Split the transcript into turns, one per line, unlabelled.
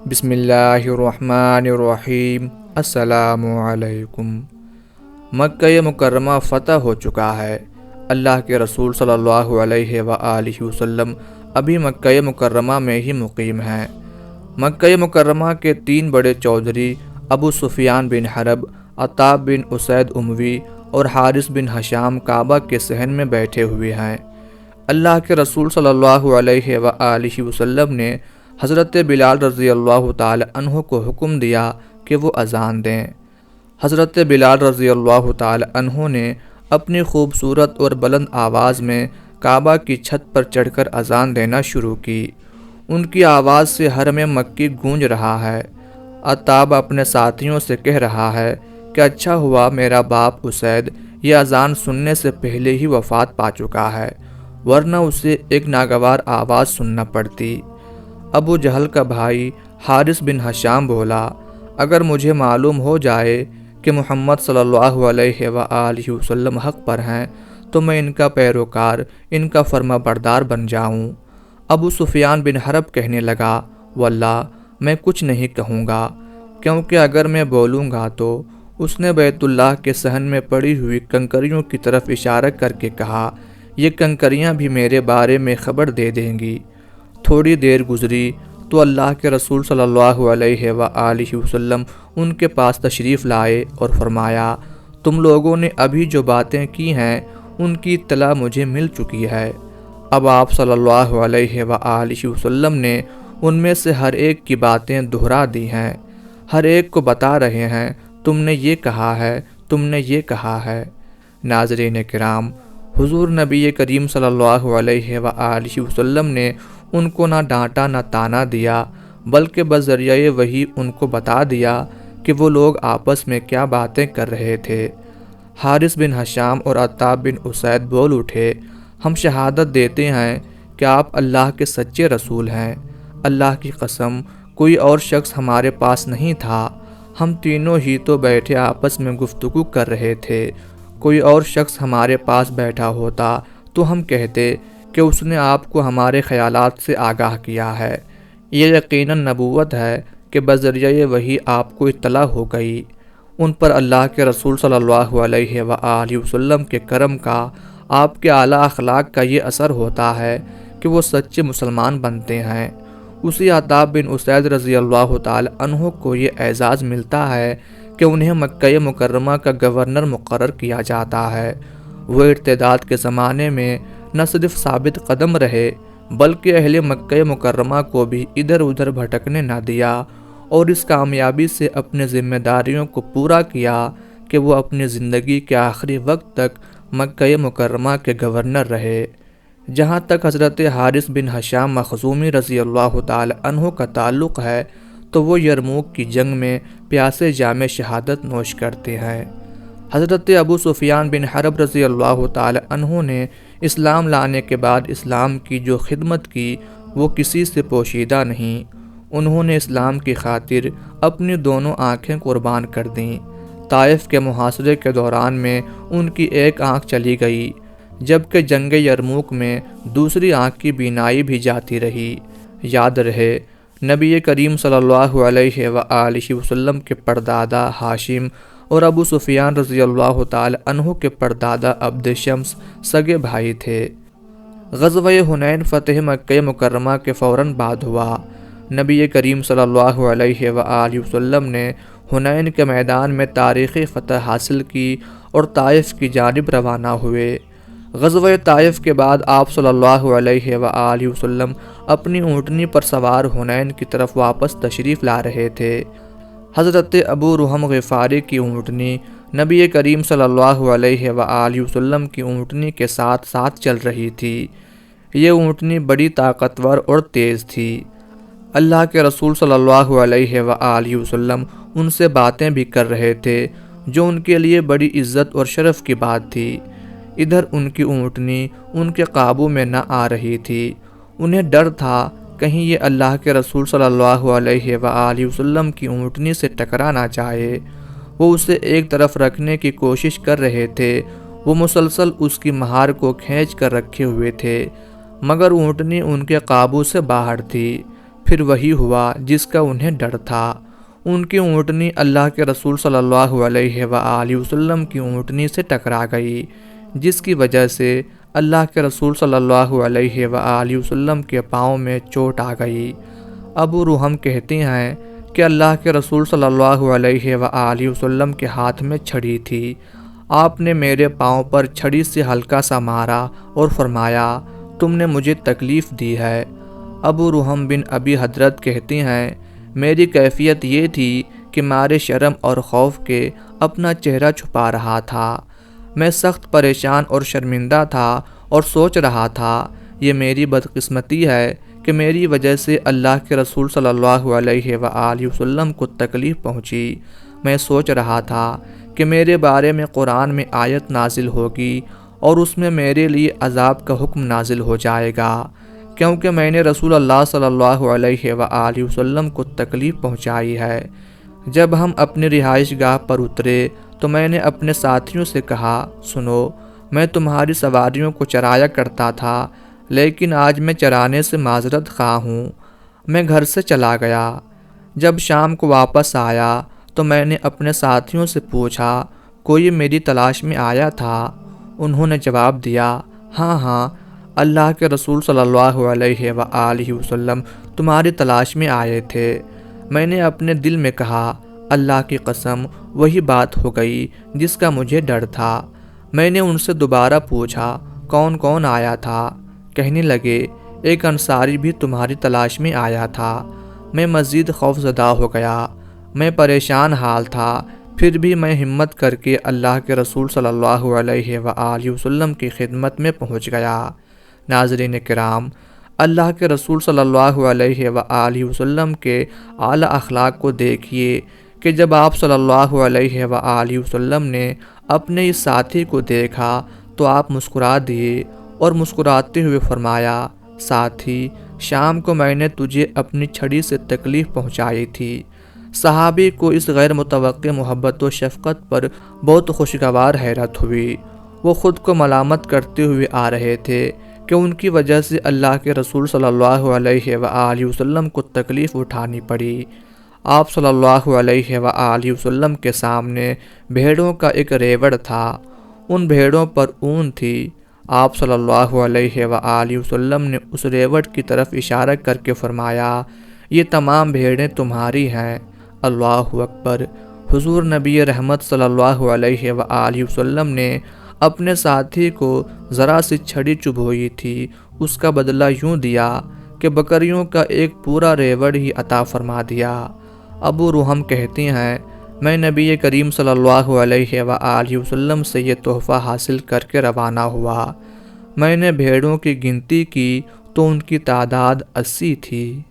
بسم اللہ الرحمن الرحیم۔ السلام علیکم۔ مکہ مکرمہ فتح ہو چکا ہے۔ اللہ کے رسول صلی اللہ علیہ وآلہ وسلم ابھی مکہ مکرمہ میں ہی مقیم ہیں۔ مکہ مکرمہ کے 3 بڑے چودھری ابو سفیان بن حرب، عتاب بن اسید اموی اور حارث بن ہشام کعبہ کے صحن میں بیٹھے ہوئے ہیں۔ اللہ کے رسول صلی اللہ علیہ وآلہ وسلم نے حضرت بلال رضی اللہ تعالی عنہ کو حکم دیا کہ وہ اذان دیں۔ حضرت بلال رضی اللہ تعالی عنہ نے اپنی خوبصورت اور بلند آواز میں کعبہ کی چھت پر چڑھ کر اذان دینا شروع کی۔ ان کی آواز سے حرم مکی گونج رہا ہے۔ عتاب اپنے ساتھیوں سے کہہ رہا ہے کہ اچھا ہوا میرا باپ اسید یہ اذان سننے سے پہلے ہی وفات پا چکا ہے، ورنہ اسے ایک ناگوار آواز سننا پڑتی۔ ابو جہل کا بھائی حارث بن ہشام بولا، اگر مجھے معلوم ہو جائے کہ محمد صلی اللہ علیہ وآلہ وسلم حق پر ہیں تو میں ان کا پیروکار، ان کا فرما بردار بن جاؤں۔ ابو سفیان بن حرب کہنے لگا، واللہ میں کچھ نہیں کہوں گا، کیونکہ اگر میں بولوں گا تو اس نے بیت اللہ کے صحن میں پڑی ہوئی کنکریوں کی طرف اشارہ کر کے کہا، یہ کنکریاں بھی میرے بارے میں خبر دے دیں گی۔ تھوڑی دیر گزری تو اللہ کے رسول صلی اللہ علیہ وآلہ وسلم ان کے پاس تشریف لائے اور فرمایا، تم لوگوں نے ابھی جو باتیں کی ہیں ان کی اطلاع مجھے مل چکی ہے۔ اب آپ صلی اللہ علیہ وآلہ وسلم نے ان میں سے ہر ایک کی باتیں دہرا دی ہیں، ہر ایک کو بتا رہے ہیں، تم نے یہ کہا ہے، تم نے یہ کہا ہے۔ ناظرین کرام، حضور نبی کریم صلی اللہ علیہ وآلہ وسلم نے ان کو نہ ڈانٹا نہ تانا دیا، بلکہ بذریعہ وحی ان کو بتا دیا کہ وہ لوگ آپس میں کیا باتیں کر رہے تھے۔ حارث بن ہشام اور عتاب بن اسید بول اٹھے، ہم شہادت دیتے ہیں کہ آپ اللہ کے سچے رسول ہیں۔ اللہ کی قسم کوئی اور شخص ہمارے پاس نہیں تھا، ہم تینوں ہی تو بیٹھے آپس میں گفتگو کر رہے تھے۔ کوئی اور شخص ہمارے پاس بیٹھا ہوتا تو ہم کہتے کہ اس نے آپ کو ہمارے خیالات سے آگاہ کیا ہے۔ یہ یقیناً نبوت ہے کہ بذریعہ وحی آپ کو اطلاع ہو گئی۔ ان پر اللہ کے رسول صلی اللہ علیہ وآلہ وسلم کے کرم کا، آپ کے اعلیٰ اخلاق کا یہ اثر ہوتا ہے کہ وہ سچے مسلمان بنتے ہیں۔ اسی عتاب بن اسید رضی اللہ تعالی عنہ کو یہ اعزاز ملتا ہے کہ انہیں مکہ مکرمہ کا گورنر مقرر کیا جاتا ہے۔ وہ ارتداد کے زمانے میں نہ صرف ثابت قدم رہے بلکہ اہل مکہ مکرمہ کو بھی ادھر ادھر بھٹکنے نہ دیا، اور اس کامیابی سے اپنے ذمہ داریوں کو پورا کیا کہ وہ اپنی زندگی کے آخری وقت تک مکہ مکرمہ کے گورنر رہے۔ جہاں تک حضرت حارث بن ہشام مخزومی رضی اللہ تعالی عنہ کا تعلق ہے تو وہ یرموک کی جنگ میں پیاسے جام شہادت نوش کرتے ہیں۔ حضرت ابو سفیان بن حرب رضی اللہ تعالی عنہ نے اسلام لانے کے بعد اسلام کی جو خدمت کی وہ کسی سے پوشیدہ نہیں۔ انہوں نے اسلام کی خاطر اپنی دونوں آنکھیں قربان کر دیں۔ طائف کے محاصرے کے دوران میں ان کی ایک آنکھ چلی گئی، جبکہ جنگ یرموک میں دوسری آنکھ کی بینائی بھی جاتی رہی۔ یاد رہے، نبی کریم صلی اللہ علیہ وآلہ وسلم کے پردادا ہاشم اور ابو سفیان رضی اللہ تعالی عنہ کے پردادا عبد شمس سگے بھائی تھے۔ غزوہ حنین فتح مکہ مکرمہ کے فوراً بعد ہوا۔ نبی کریم صلی اللہ علیہ وآلہ وسلم نے حنین کے میدان میں تاریخی فتح حاصل کی اور طائف کی جانب روانہ ہوئے۔ غزوہ طائف کے بعد آپ صلی اللہ علیہ وآلہ وسلم اپنی اونٹنی پر سوار حنین کی طرف واپس تشریف لا رہے تھے۔ حضرت ابو رحم غفاری کی اونٹنی نبی کریم صلی اللہ علیہ وآلہ وسلم کی اونٹنی کے ساتھ ساتھ چل رہی تھی۔ یہ اونٹنی بڑی طاقتور اور تیز تھی۔ اللہ کے رسول صلی اللہ علیہ وآلہ وسلم ان سے باتیں بھی کر رہے تھے جو ان کے لیے بڑی عزت اور شرف کی بات تھی۔ ادھر ان کی اونٹنی ان کے قابو میں نہ آ رہی تھی۔ انہیں ڈر تھا کہیں یہ اللہ کے رسول صلی اللہ علیہ وآلہ وسلم کی اونٹنی سے ٹکرا نہ جائے۔ وہ اسے ایک طرف رکھنے کی کوشش کر رہے تھے، وہ مسلسل اس کی مہار کو کھینچ کر رکھے ہوئے تھے، مگر اونٹنی ان کے قابو سے باہر تھی۔ پھر وہی ہوا جس کا انہیں ڈر تھا۔ ان کی اونٹنی اللہ کے رسول صلی اللہ علیہ وآلہ وسلم کی اونٹنی سے ٹکرا گئی، جس کی وجہ سے اللہ کے رسول صلی اللہ علیہ وآلہ وسلم کے پاؤں میں چوٹ آ گئی۔ ابو روحم کہتے ہیں کہ اللہ کے رسول صلی اللہ علیہ وآلہ وسلم کے ہاتھ میں چھڑی تھی۔ آپ نے میرے پاؤں پر چھڑی سے ہلکا سا مارا اور فرمایا، تم نے مجھے تکلیف دی ہے۔ ابو روحم بن ابی حضرت کہتے ہیں، میری کیفیت یہ تھی کہ مارے شرم اور خوف کے اپنا چہرہ چھپا رہا تھا۔ میں سخت پریشان اور شرمندہ تھا اور سوچ رہا تھا، یہ میری بدقسمتی ہے کہ میری وجہ سے اللہ کے رسول صلی اللہ علیہ وآلہ وسلم کو تکلیف پہنچی۔ میں سوچ رہا تھا کہ میرے بارے میں قرآن میں آیت نازل ہوگی اور اس میں میرے لیے عذاب کا حکم نازل ہو جائے گا، کیونکہ میں نے رسول اللہ صلی اللہ علیہ وآلہ وسلم کو تکلیف پہنچائی ہے۔ جب ہم اپنی رہائش گاہ پر اترے تو میں نے اپنے ساتھیوں سے کہا، سنو، میں تمہاری سواریوں کو چرایا کرتا تھا، لیکن آج میں چرانے سے معذرت خواہ ہوں۔ میں گھر سے چلا گیا۔ جب شام کو واپس آیا تو میں نے اپنے ساتھیوں سے پوچھا، کوئی میری تلاش میں آیا تھا؟ انہوں نے جواب دیا، ہاں، اللہ کے رسول صلی اللہ علیہ وآلہ وسلم تمہاری تلاش میں آئے تھے۔ میں نے اپنے دل میں کہا، اللہ کی قسم، وہی بات ہو گئی جس کا مجھے ڈر تھا۔ میں نے ان سے دوبارہ پوچھا، کون کون آیا تھا؟ کہنے لگے، ایک انصاری بھی تمہاری تلاش میں آیا تھا۔ میں مزید خوف زدہ ہو گیا۔ میں پریشان حال تھا، پھر بھی میں ہمت کر کے اللہ کے رسول صلی اللہ علیہ وآلہ وسلم کی خدمت میں پہنچ گیا۔ ناظرین کرام، اللہ کے رسول صلی اللہ علیہ وآلہ وسلم کے اعلیٰ اخلاق کو دیکھیے کہ جب آپ صلی اللہ علیہ وآلہ وسلم نے اپنے اس ساتھی کو دیکھا تو آپ مسکرا دیے اور مسکراتے ہوئے فرمایا، ساتھی، شام کو میں نے تجھے اپنی چھڑی سے تکلیف پہنچائی تھی۔ صحابی کو اس غیر متوقع محبت و شفقت پر بہت خوشگوار حیرت ہوئی۔ وہ خود کو ملامت کرتے ہوئے آ رہے تھے کہ ان کی وجہ سے اللہ کے رسول صلی اللہ علیہ وآلہ وسلم کو تکلیف اٹھانی پڑی۔ آپ صلی اللہ علیہ وآلہ وسلم کے سامنے بھیڑوں کا ایک ریوڑ تھا، ان بھیڑوں پر اون تھی۔ آپ صلی اللہ علیہ وآلہ وسلم نے اس ریوڑ کی طرف اشارہ کر کے فرمایا، یہ تمام بھیڑیں تمہاری ہیں۔ اللہ اکبر۔ حضور نبی رحمت صلی اللہ علیہ وآلہ وسلم نے اپنے ساتھی کو ذرا سی چھڑی چبھوئی تھی، اس کا بدلہ یوں دیا کہ بکریوں کا ایک پورا ریوڑ ہی عطا فرما دیا۔ ابو روحم کہتے ہیں، میں نبی کریم صلی اللہ علیہ وآلہ وسلم سے یہ تحفہ حاصل کر کے روانہ ہوا۔ میں نے بھیڑوں کی گنتی کی تو ان کی تعداد 80 تھی۔